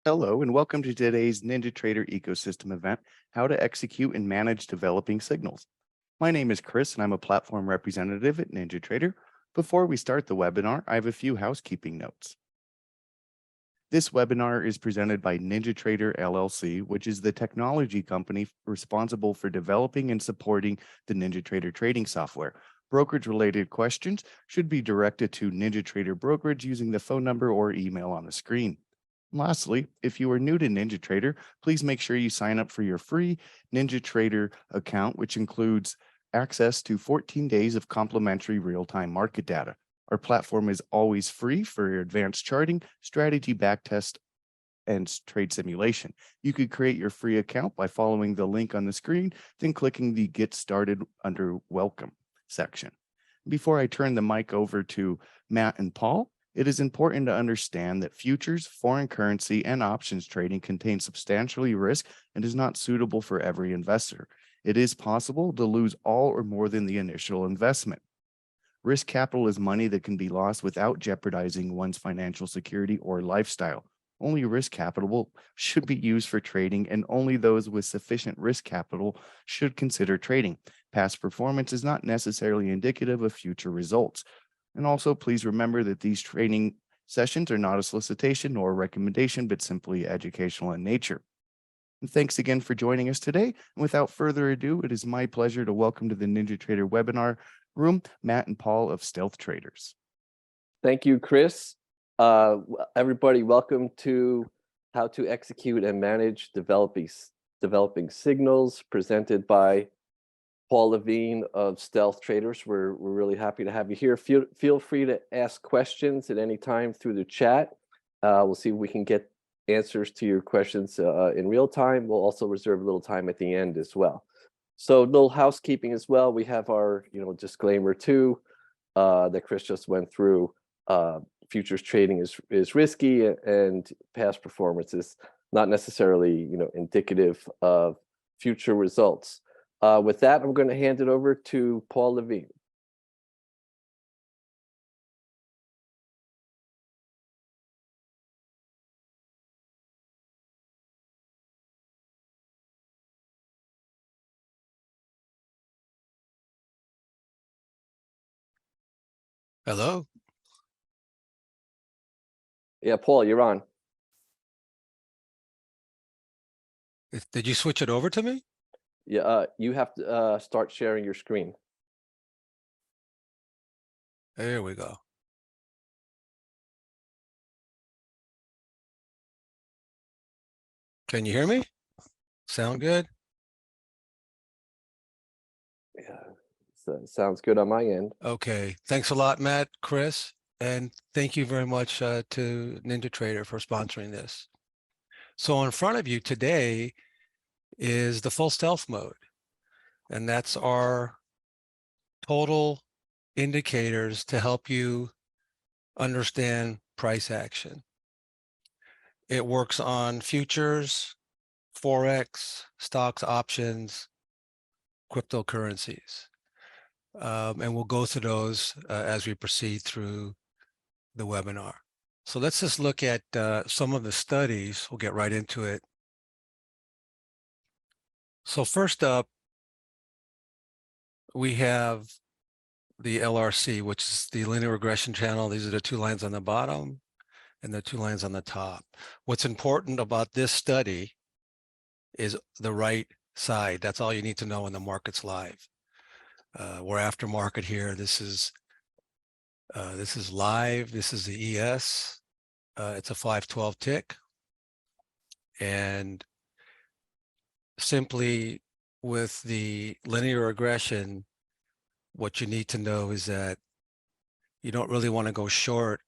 Hello, and welcome to today's NinjaTrader ecosystem event, How to Execute and Manage Developing Signals. My name is Chris, and I'm a platform representative at NinjaTrader. Before we start the webinar, I have a few housekeeping notes. This webinar is presented by NinjaTrader LLC, which is the technology company responsible for developing and supporting the NinjaTrader trading software. Brokerage-related questions should be directed to NinjaTrader Brokerage using the phone number or email on the screen. Lastly, if you are new to NinjaTrader, please make sure you sign up for your free NinjaTrader account, which includes access to 14 days of complimentary real-time market data. Our platform is always free for your advanced charting, strategy backtest, and trade simulation. You could create your free account by following the link on the screen, then clicking the Get Started under Welcome section. Before I turn the mic over to Matt and Paul, it is important to understand that futures, foreign currency, and options trading contain substantially risk and is not suitable for every investor. It is possible to lose all or more than the initial investment. Risk capital is money that can be lost without jeopardizing one's financial security or lifestyle. Only risk capital should be used for trading, and only those with sufficient risk capital should consider trading. Past performance is not necessarily indicative of future results. And also, please remember that these training sessions are not a solicitation nor a recommendation, but simply educational in nature. And thanks again for joining us today. And without further ado, it is my pleasure to welcome to the NinjaTrader webinar room, Matt and Paul of StealthTraders. Thank you, Chris. Everybody, welcome to How to Execute and Manage Developing Signals, presented by Paul Levine of StealthTraders. We're really happy to have you here. Feel free to ask questions at any time through the chat. We'll see if we can get answers to your questions in real time. We'll also reserve a little time at the end as well. So a little housekeeping as well. We have our disclaimer too that Chris just went through. Futures trading is risky, and past performance is not necessarily indicative of future results. With that, I'm going to hand it over to Paul Levine. Hello. Yeah, Paul, you're on. Did you switch it over to me? Yeah, you have to start sharing your screen. There we go. Can you hear me? Sound good? Yeah, so sounds good on my end. Okay. Thanks a lot, Matt, Chris, and thank you very much to NinjaTrader for sponsoring this. So in front of you today is the full stealth mode, and that's our total indicators to help you understand price action. It works on futures, Forex, stocks, options, cryptocurrencies. And we'll go through those as we proceed through the webinar. So let's just look at some of the studies. We'll get right into it. So first up, we have the LRC, which is the linear regression channel. These are the two lines on the bottom and the two lines on the top. What's important about this study is the right side. That's all you need to know when the market's live. We're after market here. This is live. This is the ES. It's a 512 tick. And simply with the linear regression, what you need to know is that you don't really want to go short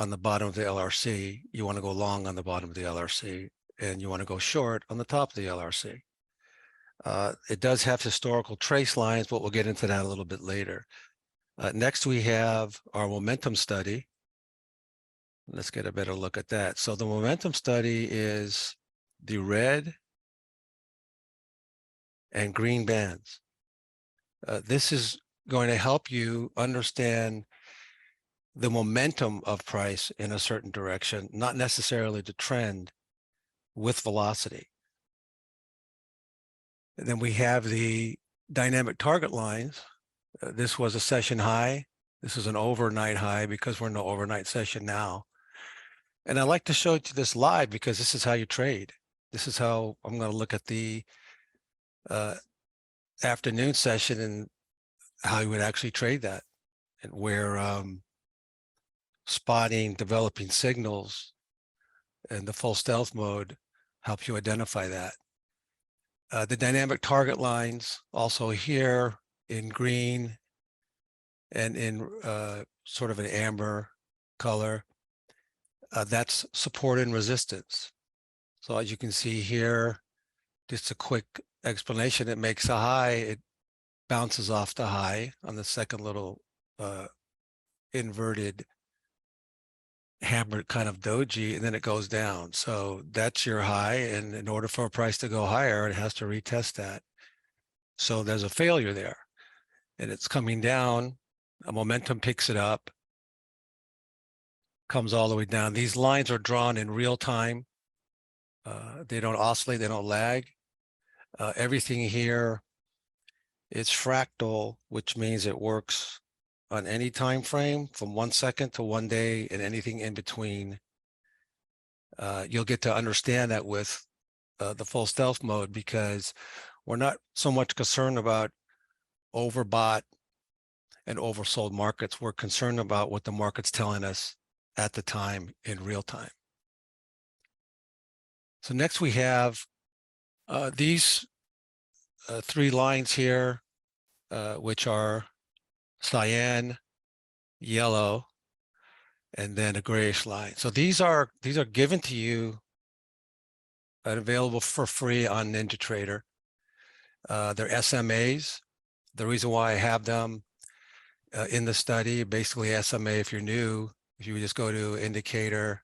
on the bottom of the LRC. You want to go long on the bottom of the LRC, and you want to go short on the top of the LRC. It does have historical trace lines, but we'll get into that a little bit later. Next, we have our momentum study. Let's get a better look at that. So the momentum study is the red and green bands. This is going to help you understand the momentum of price in a certain direction, not necessarily the trend with velocity. And then we have the dynamic target lines. This was a session high. This is an overnight high because we're in the overnight session now. And I like to show it to this live because this is how you trade. This is how I'm going to look at the afternoon session and how you would actually trade that, and where spotting, developing signals, and the full stealth mode helps you identify that. The dynamic target lines also here in green and in sort of an amber color, that's support and resistance. So as you can see here, just a quick explanation, it makes a high, it bounces off the high on the second little inverted hammered kind of doji, and then it goes down. So that's your high, and in order for a price to go higher, it has to retest that. So there's a failure there, and it's coming down. A momentum picks it up, comes all the way down. These lines are drawn in real time. They don't oscillate, they don't lag. Everything here is fractal, which means it works on any time frame from 1 second to 1 day and anything in between. You'll get to understand that with the full stealth mode, because we're not so much concerned about overbought and oversold markets. We're concerned about what the market's telling us at the time in real time. So next we have these 3 lines here, which are cyan, yellow, and then a grayish line. So these are given to you and available for free on NinjaTrader. They're SMAs. The reason why I have them in the study, basically SMA, if you're new, if you would just go to indicator,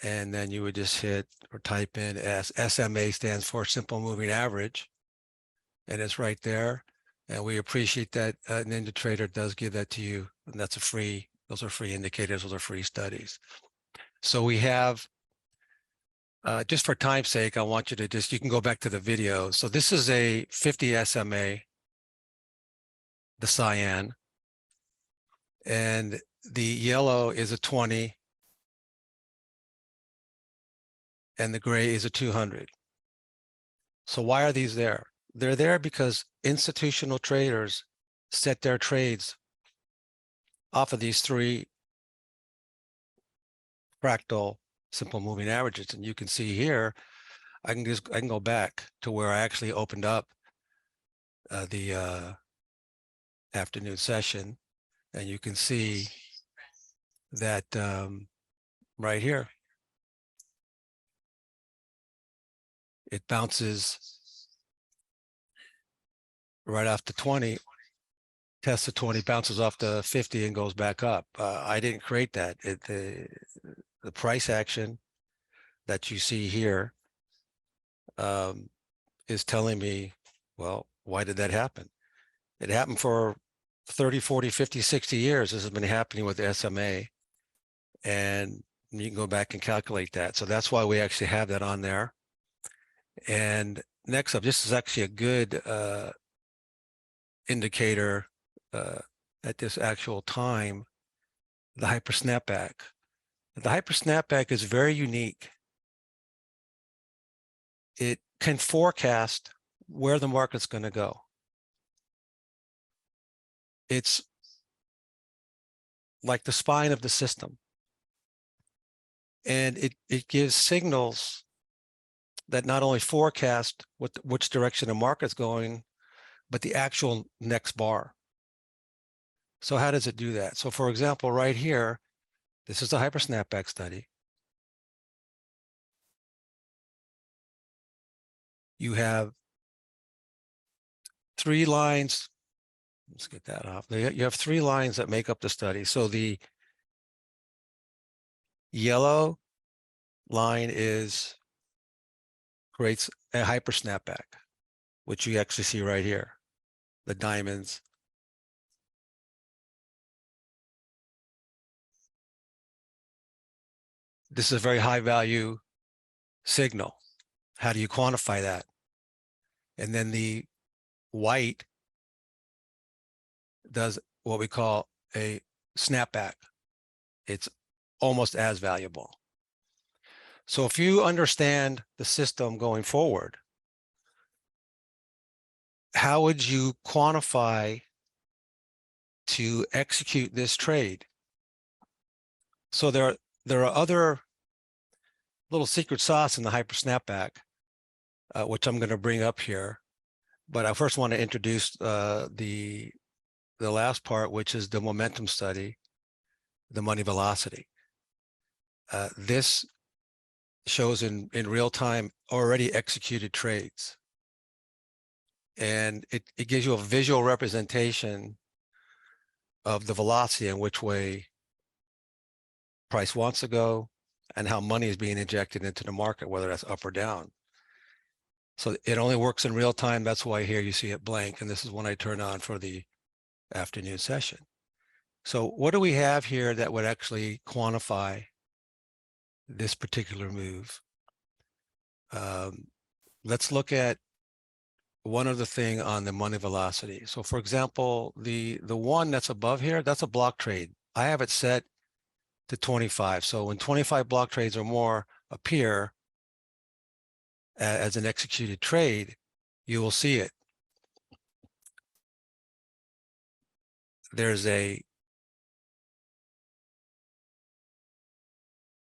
and then you would just hit or type in SMA stands for simple moving average, and it's right there. And we appreciate that NinjaTrader does give that to you, and that's a free, those are free indicators, those are free studies. So we have, just for time's sake, I want you to you can go back to the video. So this is a 50 SMA, the cyan, and the yellow is a 20, and the gray is a 200. So why are these there? They're there because institutional traders set their trades off of these 3 fractal simple moving averages. And you can see here, I can go back to where I actually opened up the afternoon session, and you can see that right here, it bounces right off the 20, tests the 20, bounces off the 50 and goes back up. I didn't create that. The price action that you see here is telling me, well, why did that happen? It happened for 30, 40, 50, 60 years. This has been happening with the SMA, and you can go back and calculate that. So that's why we actually have that on there. And next up, this is actually a good indicator at this actual time, the hyper snapback. The hyper snapback is very unique. It can forecast where the market's going to go. It's like the spine of the system. And it gives signals that not only forecast which direction the market's going, but the actual next bar. So how does it do that? So for example, right here, this is a hyper snapback study. You have 3 lines. Let's get that off. You have 3 lines that make up the study. So the yellow line creates a hyper snapback, which you actually see right here. the diamonds. This is a very high value signal. How do you quantify that? And then the white does what we call a snapback. It's almost as valuable. So if you understand the system going forward, how would you quantify to execute this trade? So there are other little secret sauce in the hyper snapback, which I'm going to bring up here. But I first want to introduce the last part, which is the momentum study, the money velocity. This shows in real time already executed trades. And it gives you a visual representation of the velocity in which way price wants to go and how money is being injected into the market, whether that's up or down. So it only works in real time. That's why here you see it blank. And this is when I turn on for the afternoon session. So what do we have here that would actually quantify this particular move? Let's look at one other thing on the money velocity. So for example, the one that's above here, that's a block trade. I have it set to 25. So when 25 block trades or more appear as an executed trade, you will see it. There's a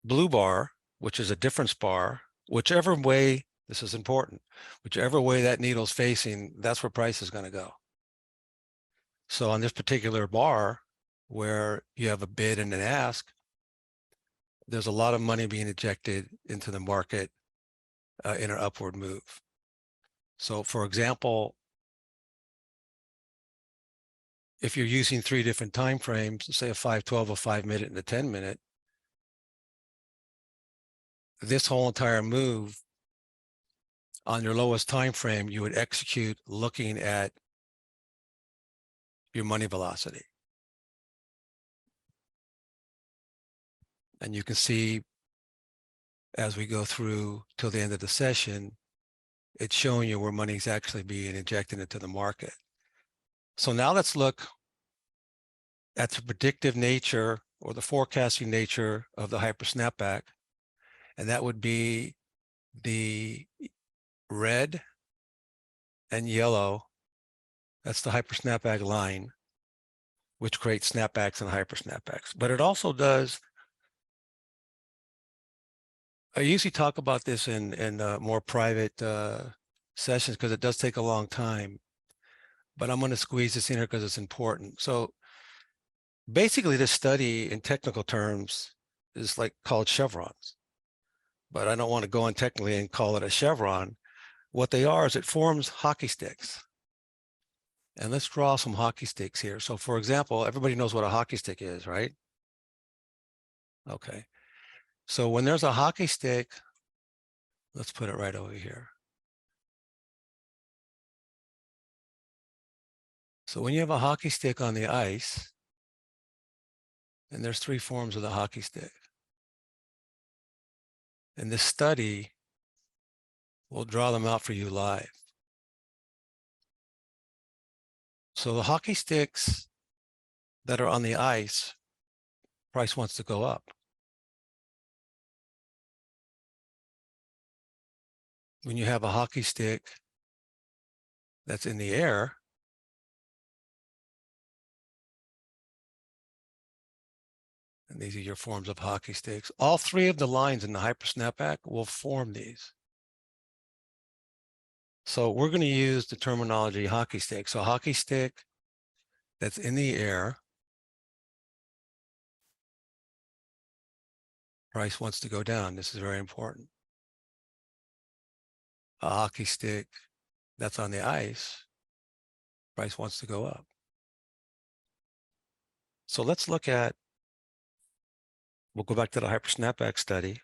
blue bar, which is a difference bar, whichever way, this is important, whichever way that needle's facing, that's where price is going to go. So on this particular bar, where you have a bid and an ask, there's a lot of money being injected into the market in an upward move. So for example, if you're using 3 different time frames, say a 5-12, a 5-minute, and a 10-minute, this whole entire move on your lowest time frame, you would execute looking at your money velocity. And you can see as we go through till the end of the session, it's showing you where money is actually being injected into the market. So now let's look at the predictive nature or the forecasting nature of the hyper snapback. And that would be the red and yellow. That's the hyper snapback line, which creates snapbacks and hyper snapbacks. But it also does, I usually talk about this in more private sessions because it does take a long time, but I'm going to squeeze this in here because it's important. So basically this study in technical terms is like called chevrons, but I don't want to go on technically and call it a chevron. What they are is it forms hockey sticks. And let's draw some hockey sticks here. So for example, everybody knows what a hockey stick is, right? Okay. So when there's a hockey stick, let's put it right over here. So when you have a hockey stick on the ice, and there's 3 forms of the hockey stick. And this study will draw them out for you live. So the hockey sticks that are on the ice, price wants to go up. When you have a hockey stick that's in the air, and these are your forms of hockey sticks, all 3 of the lines in the hyper snapback will form these. So we're going to use the terminology hockey stick. So hockey stick that's in the air, price wants to go down. This is very important. A hockey stick that's on the ice, price wants to go up. So let's look at, we'll go back to the hyper snapback study,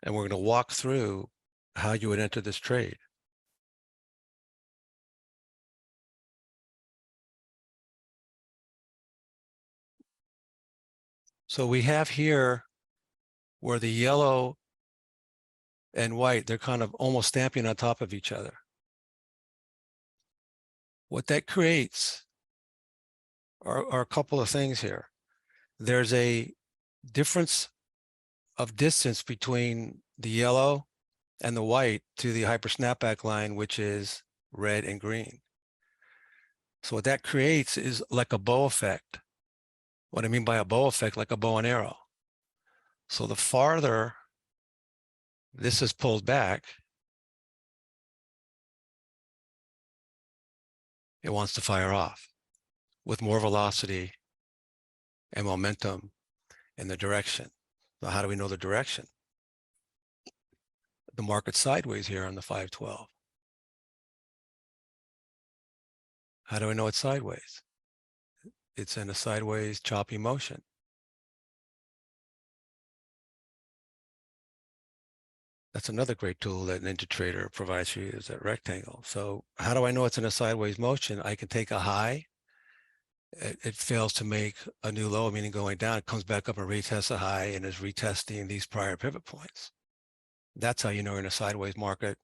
and we're going to walk through how you would enter this trade. So we have here where the yellow and white, they're kind of almost stamping on top of each other. What that creates are a couple of things here. There's a difference of distance between the yellow and the white to the hyper snapback line, which is red and green. So what that creates is like a bow effect. What I mean by a bow effect, like a bow and arrow. So the farther this is pulled back, it wants to fire off with more velocity and momentum in the direction. So how do we know the direction? The market's sideways here on the 512. How do I know it's sideways? It's in a sideways choppy motion. That's another great tool that NinjaTrader provides you, is that rectangle. So how do I know it's in a sideways motion? I can take a high. It fails to make a new low, meaning going down. It comes back up and retests a high and is retesting these prior pivot points. That's how you know you're in a sideways market,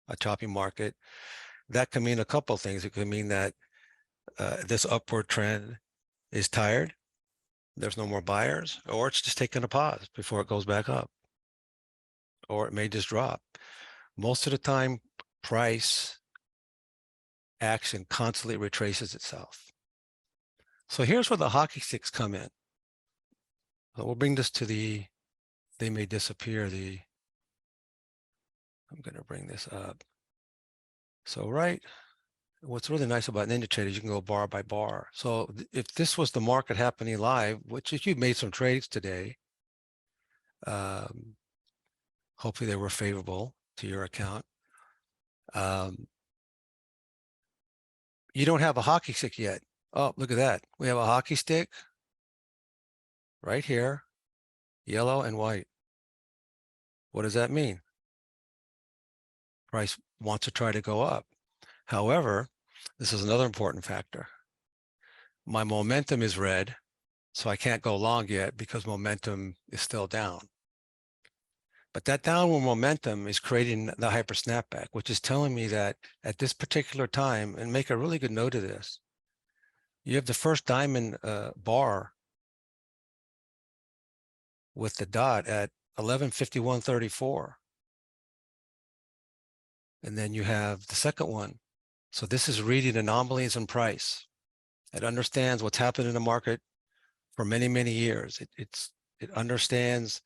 a choppy market. That can mean a couple of things. It could mean that this upward trend is tired. There's no more buyers, or it's just taking a pause before it goes back up, or it may just drop. Most of the time, price action constantly retraces itself. So here's where the hockey sticks come in. So we'll bring this to the, they may disappear. I'm going to bring this up. So what's really nice about NinjaTrader is you can go bar by bar. So if this was the market happening live, which if you've made some trades today, hopefully they were favorable to your account. You don't have a hockey stick yet. Oh, look at that. We have a hockey stick right here, yellow and white. What does that mean? Price wants to try to go up. However, this is another important factor. My momentum is red, so I can't go long yet because momentum is still down. But that downward momentum is creating the hyper snapback, which is telling me that at this particular time, and make a really good note of this, you have the first diamond bar with the dot at 11:51.34. And then you have the second one. So this is reading anomalies in price. It understands what's happened in the market for many, many years. It understands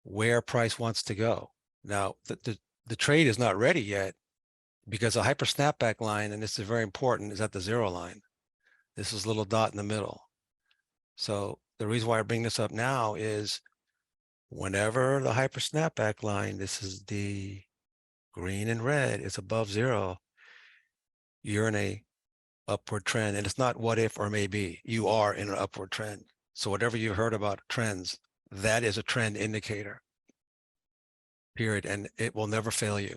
where price wants to go. Now, the trade is not ready yet because a hyper snapback line, and this is very important, is at the 0 line. This is a little dot in the middle. So the reason why I bring this up now is whenever the hyper snapback line, this is the green and red, is above 0, you're in a upward trend. And it's not what if or maybe, you are in an upward trend. So whatever you heard about trends, that is a trend indicator, period. And it will never fail you.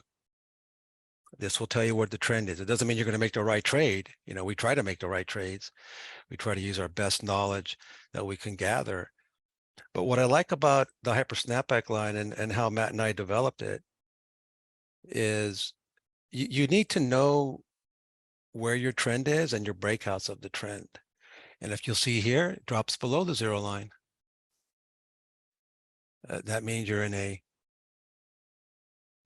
This will tell you what the trend is. It doesn't mean you're going to make the right trade. You know, we try to make the right trades. We try to use our best knowledge that we can gather. But what I like about the hyper snapback line and how Matt and I developed it is you need to know where your trend is and your breakouts of the trend. And if you'll see here, it drops below the 0 line. That means you're in a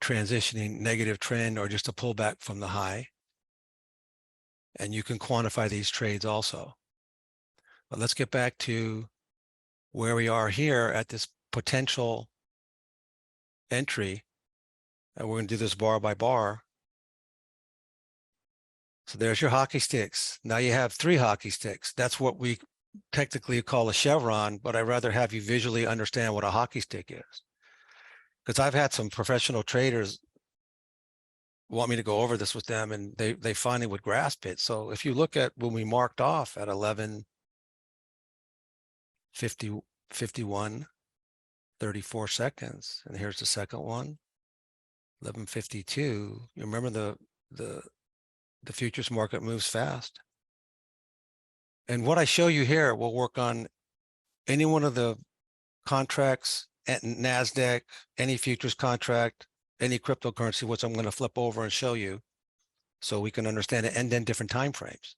transitioning negative trend or just a pullback from the high. And you can quantify these trades also. But let's get back to where we are here at this potential entry. And we're going to do this bar by bar. So there's your hockey sticks. Now you have 3 hockey sticks. That's what we technically call a chevron, but I'd rather have you visually understand what a hockey stick is. Because I've had some professional traders want me to go over this with them, and they finally would grasp it. So if you look at when we marked off at 11:51, 34 seconds, and here's the second one, 11:52. You remember the futures market moves fast. And what I show you here will work on any one of the contracts at NASDAQ, any futures contract, any cryptocurrency, which I'm going to flip over and show you so we can understand it, and then different time frames.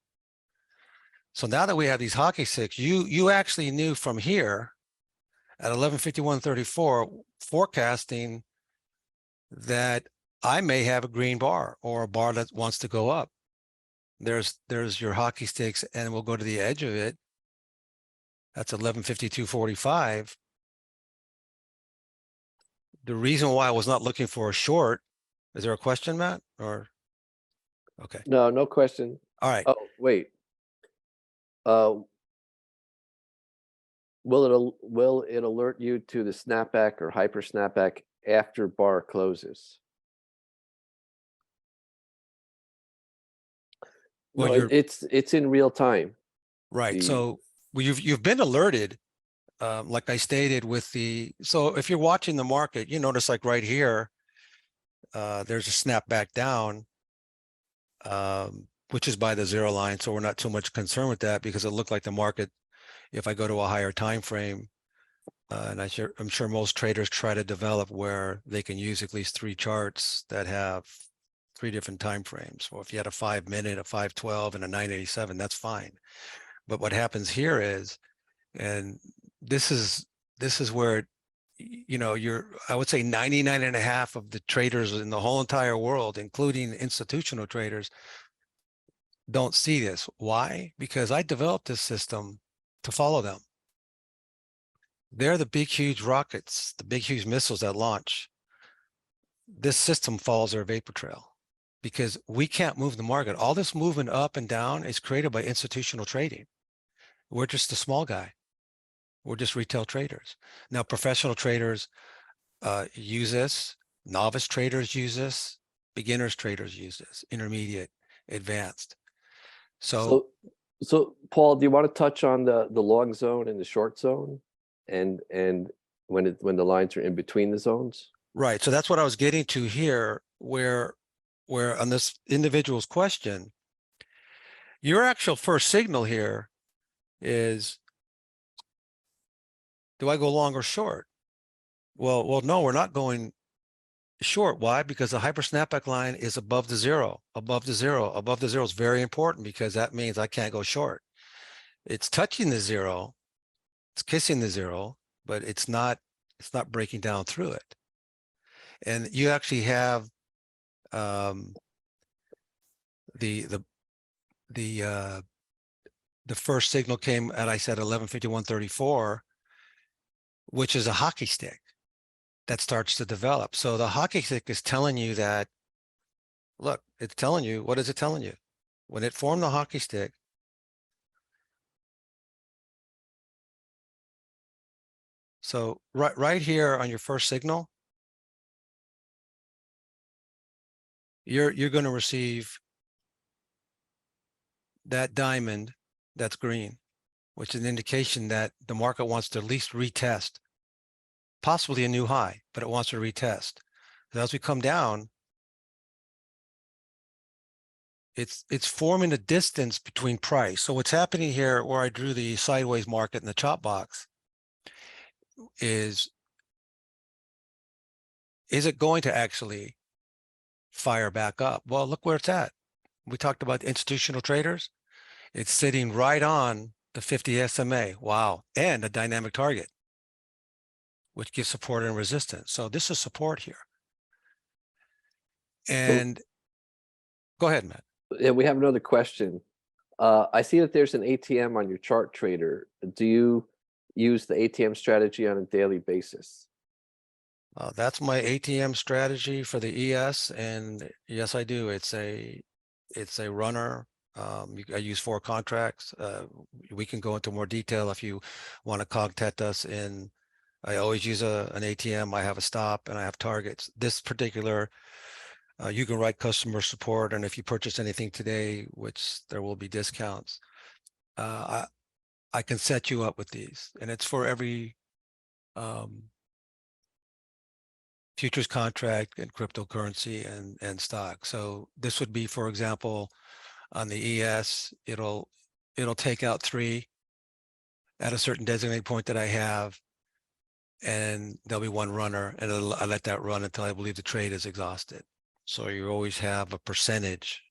So now that we have these hockey sticks, you actually knew from here at 11:51:34 forecasting that I may have a green bar or a bar that wants to go up. There's your hockey sticks, and we'll go to the edge of it. That's 11:52:45. The reason why I was not looking for a short, is there a question, Matt? Or okay. No, no question. All right. Oh, wait. Will it alert you to the snapback or hyper snapback after bar closes? Well, No, you're it's in real time. right. the- So well, you've been alerted, like I stated with the, so if you're watching the market, you notice like right here, there's a snap back down, which is by the zero line. So we're not too much concerned with that because it looked like the market, if I go to a higher time frame, and I'm sure most traders try to develop where they can use at least 3 charts that have 3 different time frames. Well, if you had a 5-minute, a 512, and a 987, that's fine. But what happens here is, and this is where, you know, I would say 99.5% of the traders in the whole entire world, including institutional traders, don't see this. Why? Because I developed this system to follow them. They're the big, huge rockets, the big, huge missiles that launch. This system follows their vapor trail because we can't move the market. All this movement up and down is created by institutional trading. We're just a small guy. We're just retail traders. Now, professional traders use this. Novice traders use this. Beginners traders use this. Intermediate, advanced. So So Paul, do you want to touch on the long zone and the short zone, and when the lines are in between the zones? right. So that's what I was getting to here, where on this individual's question, your actual first signal here is, do I go long or short? Well, no, we're not going short. Why? Because the hyper snapback line is above the zero, above the zero, above the zero is very important because that means I can't go short. It's touching the zero, it's kissing the zero, but it's not breaking down through it. And you actually have the first signal came at, I said, 11:51:34, which is a hockey stick that starts to develop. So the hockey stick is telling you that, look, it's telling you, what is it telling you? When it formed the hockey stick, so right here on your first signal, you're going to receive that diamond that's green, which is an indication that the market wants to at least retest, possibly a new high, but it wants to retest. So as we come down, it's forming a distance between price. So what's happening here, where I drew the sideways market in the chop box, is it going to actually fire back up? Well, look where it's at. We talked about institutional traders. It's sitting right on the 50 SMA. Wow. And a dynamic target, which gives support and resistance. So this is support here. And go ahead, Matt. Yeah, we have another question. I see that there's an ATM on your chart trader. Do you use the ATM strategy on a daily basis? That's my ATM strategy for the ES, and yes, I do. It's a runner. I use 4 contracts. We can go into more detail if you want to contact us. I always use an ATM. I have a stop and I have targets. This particular, you can write customer support, and if you purchase anything today, which there will be discounts, I can set you up with these, and it's for every futures contract and cryptocurrency and stock. So this would be, for example, on the ES, it'll take out 3 at a certain designated point that I have, and there'll be one runner, and I let that run until I believe the trade is exhausted. So you always have a percentage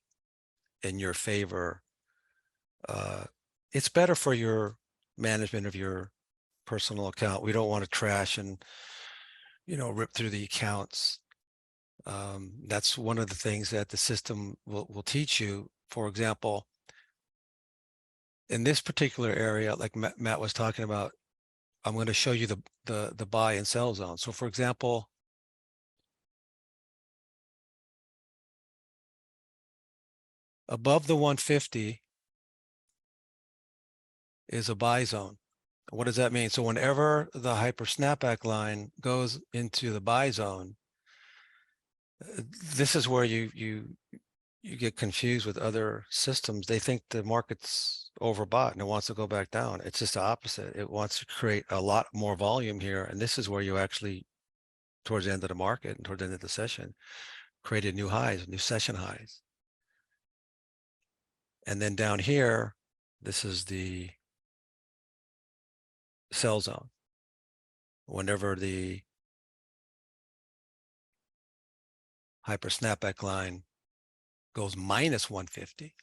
in your favor. It's better for your management of your personal account. We don't want to trash and, rip through the accounts. That's one of the things that the system will teach you. For example, in this particular area, like Matt was talking about, I'm going to show you the buy and sell zone. So for example, above the 150 is a buy zone. What does that mean? So whenever the hyper snapback line goes into the buy zone, this is where you get confused with other systems. They think the market's overbought and it wants to go back down. It's just the opposite. It wants to create a lot more volume here. And this is where you actually, towards the end of the market and towards the end of the session, created new highs, new session highs. And then down here, this is the sell zone. Whenever the hyper snapback line goes minus 150,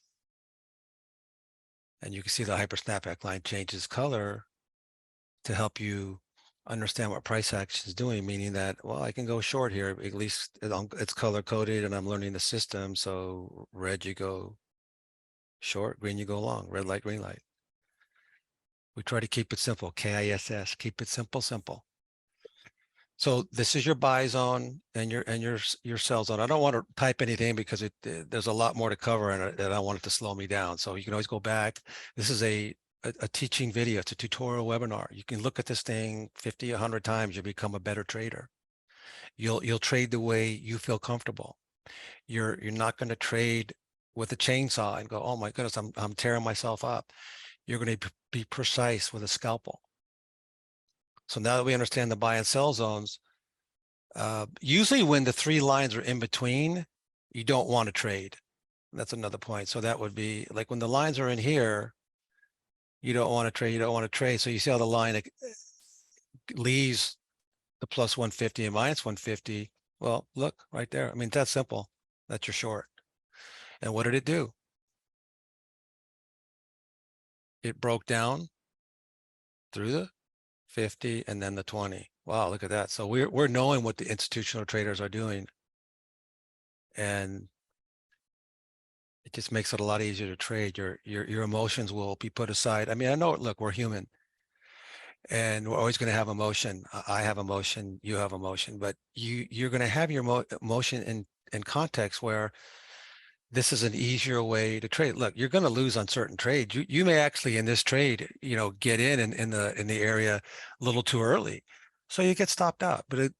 and you can see the hyper snapback line changes color to help you understand what price action is doing, meaning that, well, I can go short here, at least it's color coded and I'm learning the system. So red, you go short, green, you go long, red light, green light. We try to keep it simple, KISS, keep it simple, simple. So this is your buy zone and your sell zone. I don't want to type anything because there's a lot more to cover and I don't want it to slow me down. So you can always go back. This is a teaching video. It's a tutorial webinar. You can look at this thing 50, 100 times. You become a better trader. You'll trade the way you feel comfortable. You're not going to trade with a chainsaw and go, oh my goodness, I'm tearing myself up. You're going to be precise with a scalpel. So now that we understand the buy and sell zones, usually when the three lines are in between, you don't want to trade. That's another point. So that would be like when the lines are in here, you don't want to trade, you don't want to trade. So you see how the line leaves the plus 150 and minus 150. Well, look right there. I mean, that's simple. That's your short. And what did it do? It broke down through the 50 and then the 20. Wow, look at that. So we're knowing what the institutional traders are doing. And it just makes it a lot easier to trade. Your emotions will be put aside. I mean, I know, look, we're human. And we're always going to have emotion. I have emotion, you have emotion, but you're going to have your emotion in context where this is an easier way to trade. Look, you're going to lose on certain trades. You may actually in this trade, get in the area a little too early, so you get stopped out. But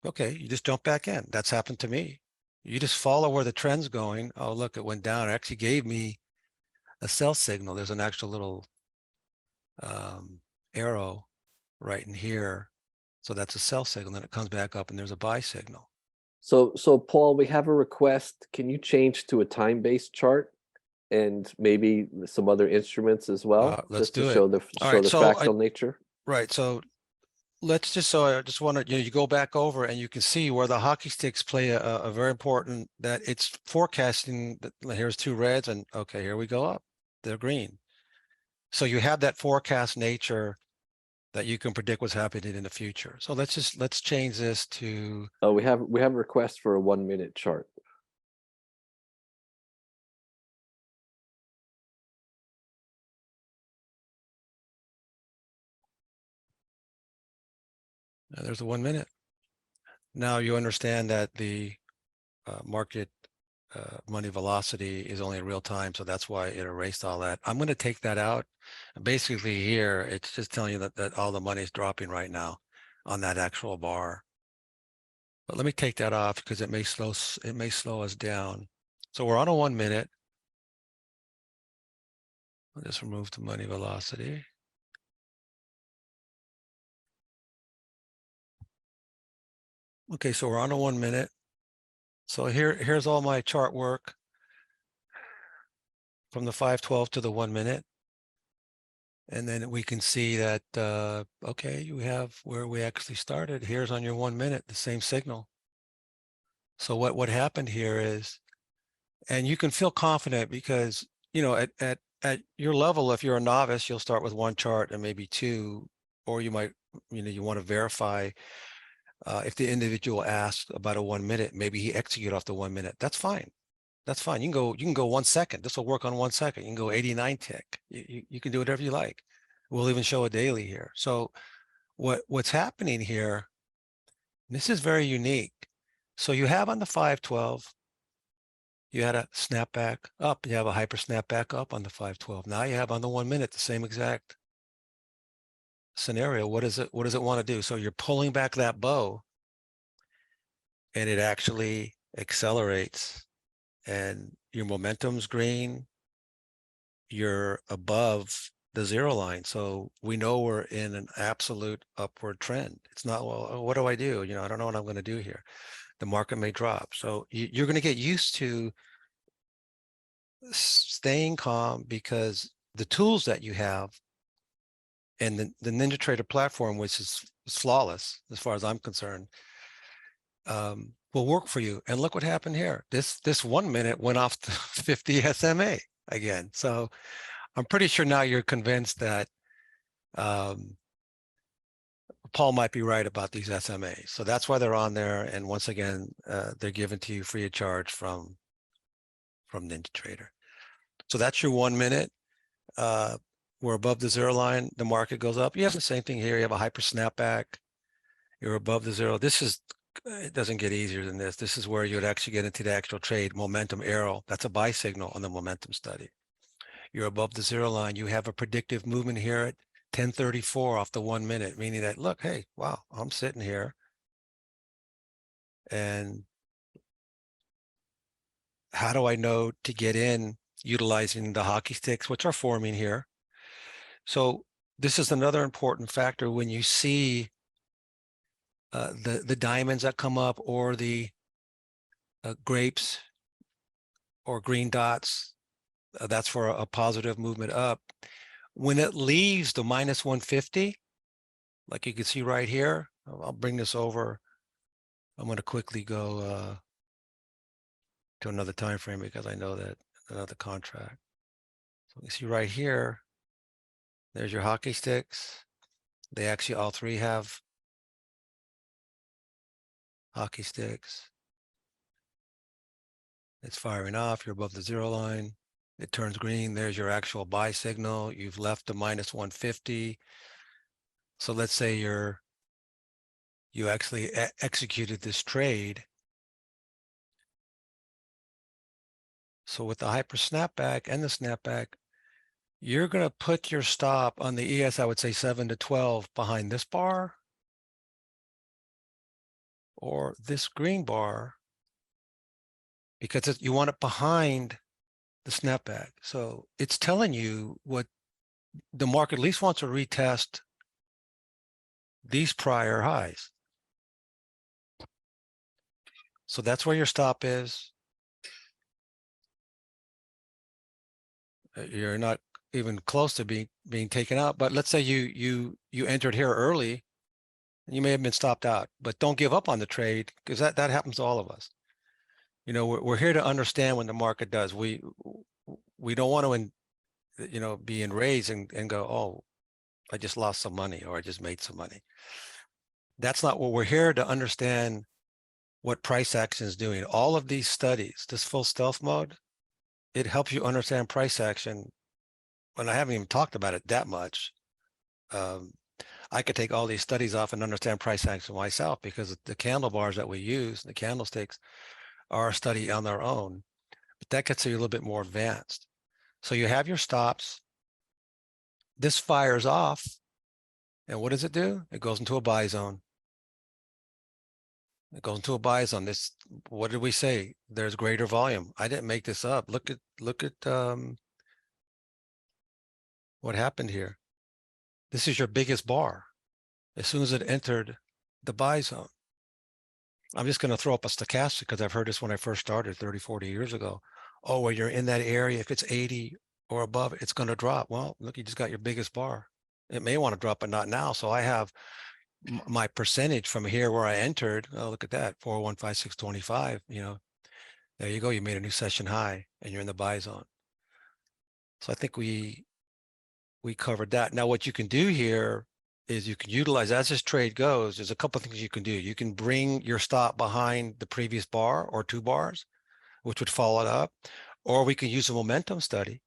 okay, you just jump back in. That's happened to me. You just follow where the trend's going. Oh, look, it went down. It actually gave me a sell signal. There's an actual little arrow right in here, so that's a sell signal. Then it comes back up, and there's a buy signal. So Paul, we have a request. Can you change to a time-based chart and maybe some other instruments as well? Let's just to do it. show the fractal nature. Right. So let's just, so I just want to, you go back over and you can see where the hockey sticks play a very important, that it's forecasting that here's two reds and okay, here we go up, they're green. So you have that forecast nature that you can predict what's happening in the future. So let's change this to. Oh, we have a request for a 1 minute chart. There's a 1 minute. Now you understand that the market money velocity is only in real time, so that's why it erased all that. I'm going to take that out. Basically here, it's just telling you that all the money is dropping right now on that actual bar. But let me take that off because it may slow us down. So we're on a 1 minute. I'll just remove the money velocity. Okay, so we're on a 1 minute. So here's all my chart work from the 512 to the 1 minute. And then we can see that, okay, you have where we actually started. Here's on your 1 minute, the same signal. So what happened here is, and you can feel confident because, you know, at your level, if you're a novice, you'll start with one chart and maybe two, or you might, you know, you want to verify if the individual asked about a 1 minute, maybe he executed off the 1 minute. That's fine. That's fine. You can go 1 second. This will work on 1 second. You can go 89 tick. You can do whatever you like. We'll even show a daily here. So what's happening here, this is very unique. So you have on the 512, you had a snapback up. You have a hyper snapback up on the 512. Now you have on the 1 minute the same exact scenario. What does it want to do? So you're pulling back that bow, and it actually accelerates, and your momentum's green. You're above the zero line. So we know we're in an absolute upward trend. It's not, well, what do I do? You know, I don't know what I'm going to do here. The market may drop. So you're going to get used to staying calm, because the tools that you have and the NinjaTrader platform, which is flawless as far as I'm concerned, will work for you. And look what happened here. This 1 minute went off the 50 SMA again. So I'm pretty sure now you're convinced that Paul might be right about these SMAs. So that's why they're on there. And once again, they're given to you free of charge from NinjaTrader. So that's your 1 minute. We're above the zero line. The market goes up. You have the same thing here. You have a hyper snapback. You're above the zero. It doesn't get easier than this. This is where you would actually get into the actual trade. Momentum arrow. That's a buy signal on the momentum study. You're above the zero line. You have a predictive movement here at 1034 off the 1 minute, meaning that, look, hey, wow, I'm sitting here, and how do I know to get in utilizing the hockey sticks, which are forming here? So this is another important factor when you see the diamonds that come up, or the grapes or green dots. That's for a positive movement up. When it leaves the minus 150, like you can see right here, I'll bring this over. I'm going to quickly go to another time frame, because I know that another contract. So you see right here, there's your hockey sticks. They actually all three have hockey sticks. It's firing off. You're above the zero line. It turns green. There's your actual buy signal. You've left the minus 150. So let's say you actually executed this trade. So with the hyper snapback and the snapback, you're going to put your stop on the ES, I would say 7 to 12 behind this bar or this green bar, because you want it behind the snapback. So it's telling you what the market at least wants to retest these prior highs. So that's where your stop is. You're not even close to being taken out. But let's say you entered here early, you may have been stopped out. But don't give up on the trade, because that happens to all of us. You know, we're here to understand when the market does. We don't want to, be enraged and go, oh, I just lost some money, or I just made some money. That's not what we're here to understand. What price action is doing. All of these studies, this full stealth mode, it helps you understand price action. And I haven't even talked about it that much. I could take all these studies off and understand price action myself, because the candle bars that we use, the candlesticks, are a study on their own. But that gets you a little bit more advanced. So you have your stops. This fires off. And what does it do? It goes into a buy zone. It goes into a buy zone. This, what did we say? There's greater volume. I didn't make this up. Look at what happened here. This is your biggest bar as soon as it entered the buy zone. I'm just going to throw up a stochastic, because I've heard this when I first started 30, 40 years ago. Oh, when you're in that area, if it's 80 or above, it's going to drop. Well, look, you just got your biggest bar. It may want to drop, but not now. So I have my percentage from here where I entered. Oh, look at that, 4015625. There you go. You made a new session high, and you're in the buy zone. So I think we covered that. Now, what you can do here is you can utilize, as this trade goes, there's a couple of things you can do. You can bring your stop behind the previous bar or 2 bars, which would follow it up, or we can use a momentum study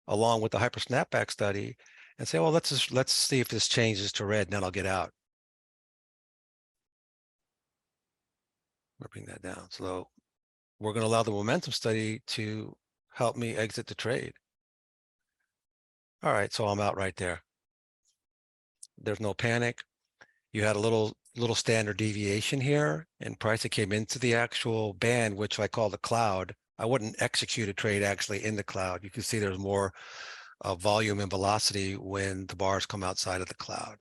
along with the hyper snapback study and say, well, let's see if this changes to red, and then I'll get out. We'll bring that down. So we're going to allow the momentum study to help me exit the trade. All right, so I'm out right there. There's no panic. You had a little standard deviation here in price. It came into the actual band, which I call the cloud. I wouldn't execute a trade actually in the cloud. You can see there's more volume and velocity when the bars come outside of the cloud.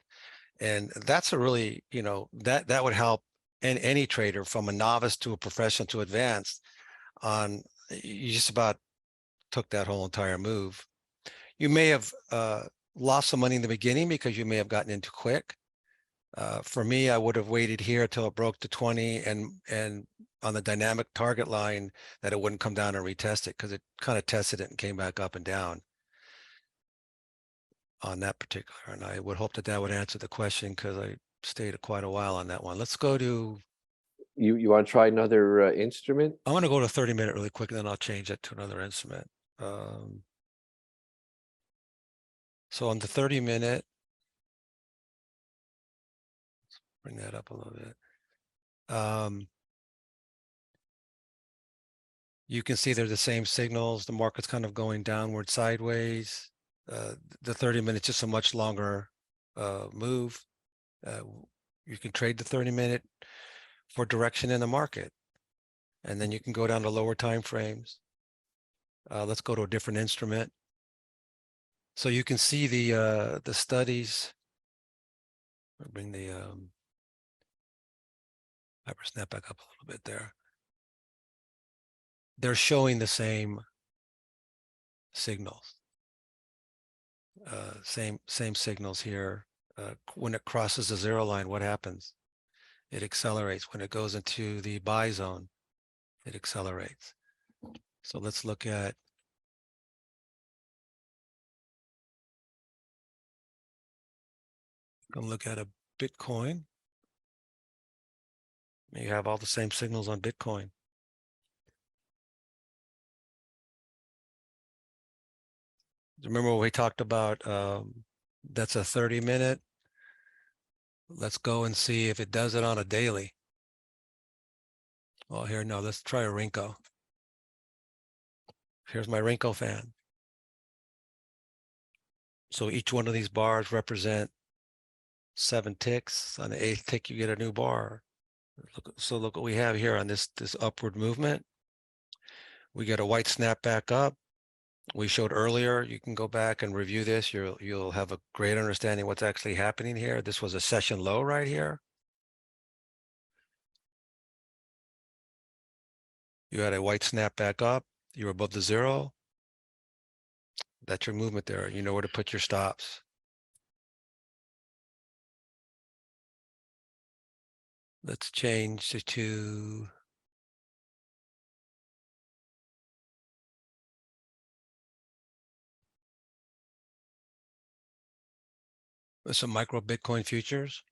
And that's a really, that would help any trader from a novice to a professional to advanced on, you just about took that whole entire move. You may have lost some money in the beginning because you may have gotten in too quick. For me, I would have waited here till it broke to 20 and on the dynamic target line that it wouldn't come down and retest it, because it kind of tested it and came back up and down on that particular. And I would hope that that would answer the question, because I stayed quite a while on that one. Let's go to, You want to try another instrument? I'm going to go to 30-minute really quick, and then I'll change it to another instrument. So on the 30-minute, bring that up a little bit. You can see they're the same signals. The market's kind of going downward sideways. The 30-minute, just a much longer move. You can trade the 30-minute for direction in the market, and then you can go down to lower time frames. Let's go to a different instrument. So you can see the studies. I'll bring the hyper snap back up a little bit there. They're showing the same signals. Same signals here. When it crosses the 0 line, what happens? It accelerates. When it goes into the buy zone, it accelerates. So let's look at, a Bitcoin. You have all the same signals on Bitcoin. Remember what we talked about? That's a 30-minute. Let's go and see if it does it on a daily. Well, here, no, let's try a Rinko. Here's my Rinko fan. So each one of these bars represent 7 ticks. On the 8th tick, you get a new bar. So look what we have here on this upward movement. We get a white snap back up. We showed earlier, you can go back and review this. You'll have a great understanding what's actually happening here. This was a session low right here. You had a white snap back up. You're above the 0. That's your movement there. You know where to put your stops. Let's change to some micro Bitcoin futures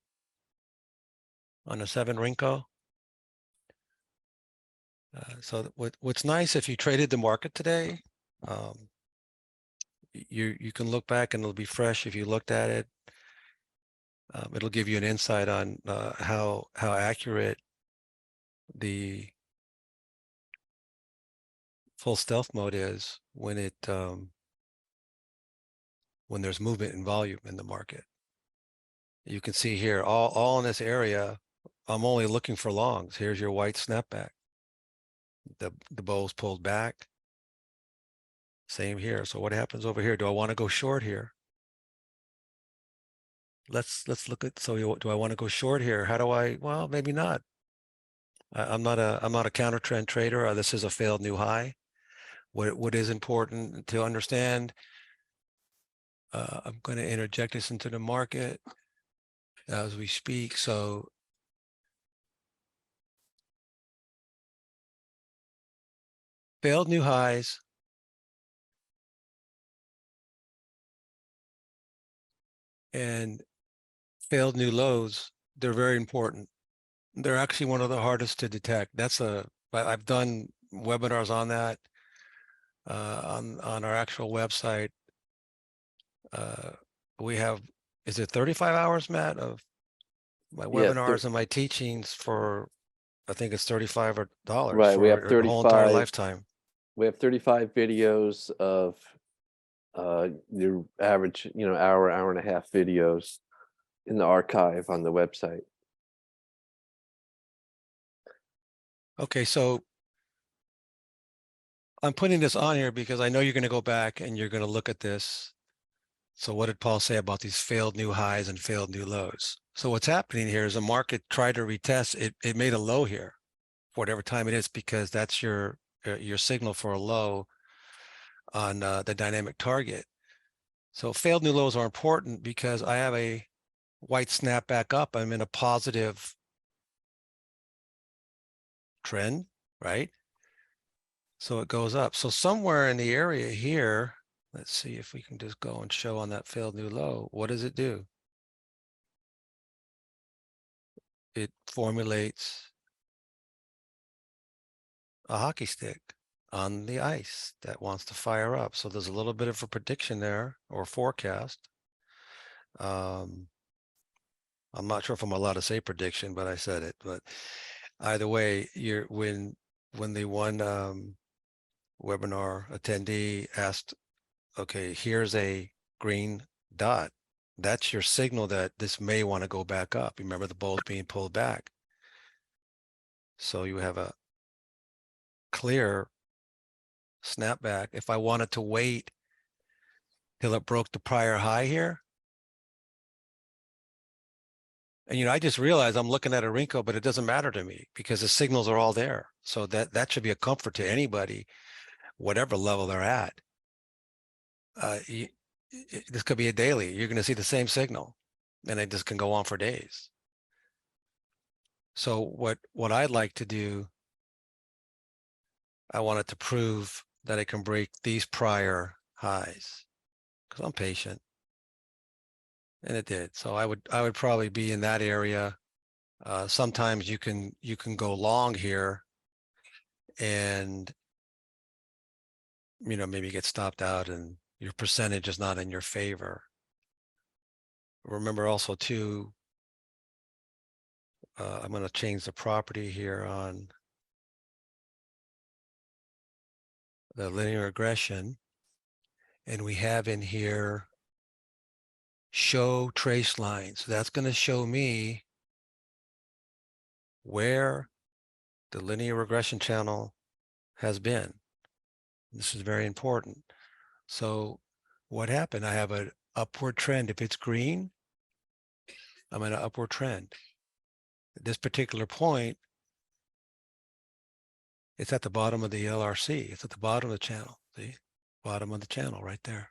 on a 7 Rinko. So what's nice, if you traded the market today, you can look back and it'll be fresh. If you looked at it, it'll give you an insight on how accurate the full stealth mode is when it when there's movement and volume in the market. You can see here, all in this area, I'm only looking for longs. Here's your white snapback. The bow's pulled back. Same here. So what happens over here? Do I want to go short here? Let's look at, so do I want to go short here? How do I, well, maybe not. I'm not a counter trend trader. This is a failed new high. what is important to understand. I'm going to interject this into the market as we speak. So failed new highs and failed new lows, they're very important. They're actually one of the hardest to detect. I've done webinars on that on our actual website. We have, is it 35 hours, Matt, of my Yeah, webinars and my teachings for, I think it's $35 right. We have for the whole entire 35. lifetime. We have 35 videos of your average, hour and a half videos in the archive on the website. Okay, so I'm putting this on here because I know you're going to go back and you're going to look at this. So what did Paul say about these failed new highs and failed new lows? So what's happening here is the market tried to retest. It made a low here, whatever time it is, because that's your signal for a low on the dynamic target. So failed new lows are important because I have a white snap back up. I'm in a positive trend, right? So it goes up. So somewhere in the area here, let's see if we can just go and show on that failed new low. What does it do? It formulates a hockey stick on the ice that wants to fire up. So there's a little bit of a prediction there or forecast. I'm not sure if I'm allowed to say prediction, but I said it. But either way, when the one webinar attendee asked, okay, here's a green dot. That's your signal that this may want to go back up. Remember the ball's being pulled back. So you have a clear snapback. If I wanted to wait till it broke the prior high here, and I just realized I'm looking at a Rinko, but it doesn't matter to me because the signals are all there. So that should be a comfort to anybody, whatever level they're at. This could be a daily. You're going to see the same signal, and it just can go on for days. So what I'd like to do, I wanted to prove that it can break these prior highs because I'm patient, and it did. So I would probably be in that area. Sometimes you can go long here, and maybe get stopped out, and your percentage is not in your favor. Remember also too, I'm going to change the property here on the linear regression, and we have in here show trace lines. So that's going to show me where the linear regression channel has been. This is very important. So what happened? I have an upward trend. If it's green, I'm in an upward trend. At this particular point, it's at the bottom of the LRC. It's at the bottom of the channel. See, bottom of the channel right there.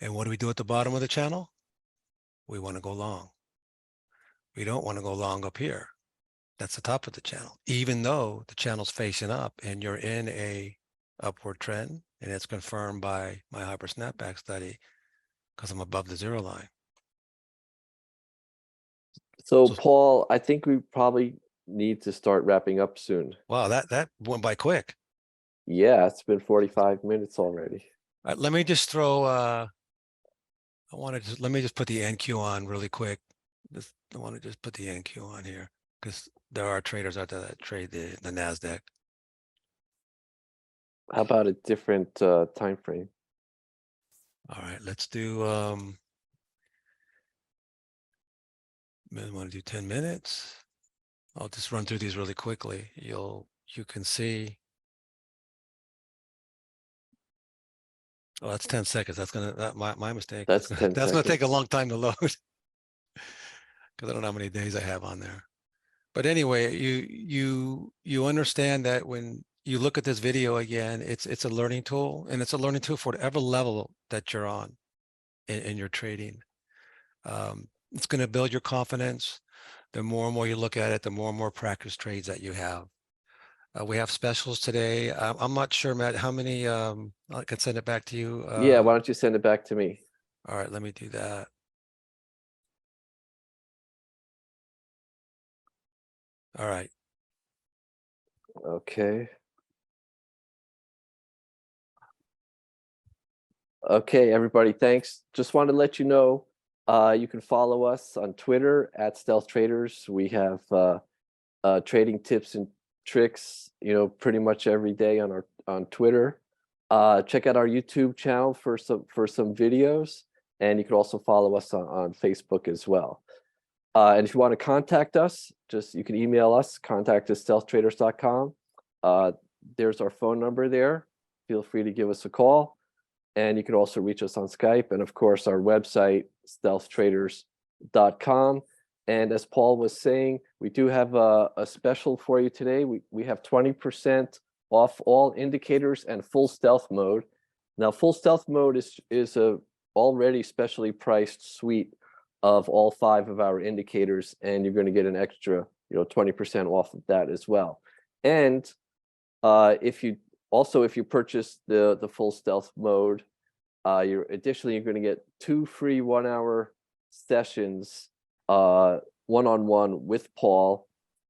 And what do we do at the bottom of the channel? We want to go long. We don't want to go long up here. That's the top of the channel, even though the channel's facing up and you're in a upward trend, and it's confirmed by my hyper snapback study because I'm above the zero line. So Paul, I think we probably need to start wrapping up soon. Wow, that went by quick. Yeah, it's been 45 minutes already. Let me just throw let me just put the NQ on really quick. I want to just put the NQ on here because there are traders out there that trade the NASDAQ. How about a different time frame? All right, let's do I want to do 10 minutes. I'll just run through these really quickly. You can see. Oh, that's 10 seconds. That's my mistake. That's 10 that's gonna take a seconds. long time to load because I don't know how many days I have on there. But anyway, you understand that when you look at this video again, it's a learning tool, and it's a learning tool for whatever level that you're on in your trading. It's going to build your confidence. The more and more you look at it, the more and more practice trades that you have. We have specials today. I'm not sure, Matt, how many, I can send it back to you. Yeah, why don't you send it back to me? All right, let me do that. All right. Okay. Okay, everybody, thanks. Just wanted to let you know, you can follow us on Twitter at StealthTraders. We have trading tips and tricks, pretty much every day on Twitter. Check out our YouTube channel for some videos, and you can also follow us on Facebook as well. And if you want to contact us, you can email us, contact@stealthtraders.com. There's our phone number there. Feel free to give us a call. And you can also reach us on Skype, and of course our website, stealthtraders.com. And as Paul was saying, we do have a special for you today. We have 20% off all indicators and full stealth mode. Now, full stealth mode is a already specially priced suite of all 5 of our indicators, and you're going to get an extra 20% off of that as well. And if you purchase the full stealth mode, you're going to get 2 free 1-hour sessions, one-on-one with Paul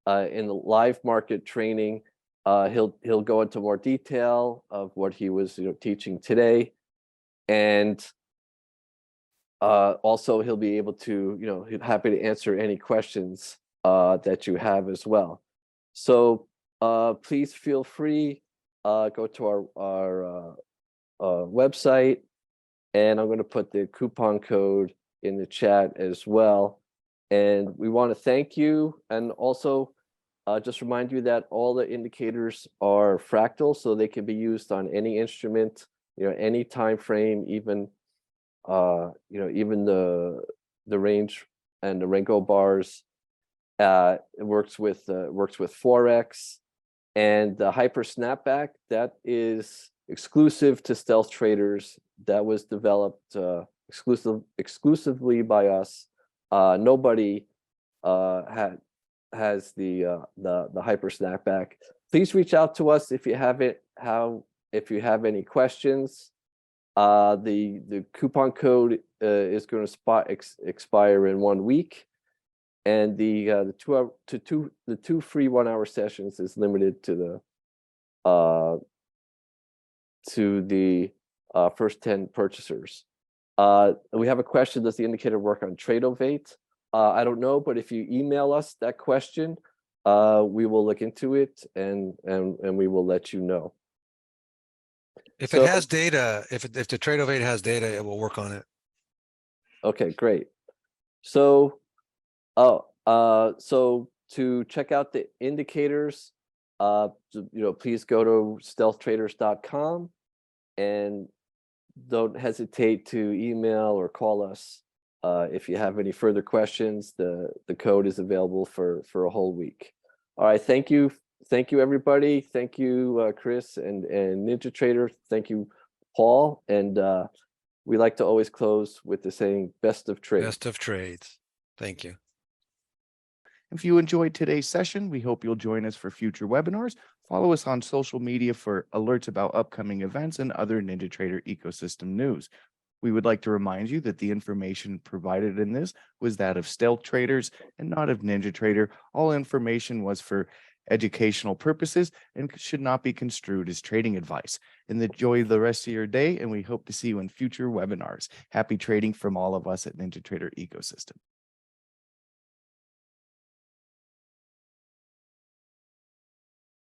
in the live market training. He'll go into more detail of what he was teaching today, and also he'll be able to he's happy to answer any questions that you have as well. So please feel free, go to our website, and I'm going to put the coupon code in the chat as well. And we want to thank you, and also just remind you that all the indicators are fractal, so they can be used on any instrument, any time frame, even even the range and the Renko bars. It works with Forex, and the hyper snapback, that is exclusive to StealthTraders. That was developed exclusively by us. Nobody has the hyper snapback. Please reach out to us if you have any questions. The coupon code is going to expire in 1 week, and the 2 free 1-hour sessions is limited to the first 10 purchasers. We have a question: does the indicator work on Tradovate? I don't know, but if you email us that question, we will look into it, and we will let you know. If it has data, if the Tradovate has data, it will work on it. Okay, great. So, so to check out the indicators, please go to stealthtraders.com, and don't hesitate to email or call us if you have any further questions. The code is available for a whole week. All right, thank you everybody. Thank you, Chris and NinjaTrader. Thank you, Paul. And we like to always close with the saying, best of trades. Best of trades. Thank you. If you enjoyed today's session, we hope you'll join us for future webinars. Follow us on social media for alerts about upcoming events and other NinjaTrader ecosystem news. We would like to remind you that the information provided in this was that of StealthTraders and not of NinjaTrader. All information was for educational purposes and should not be construed as trading advice. And enjoy the rest of your day, and we hope to see you in future webinars. Happy trading from all of us at NinjaTrader Ecosystem.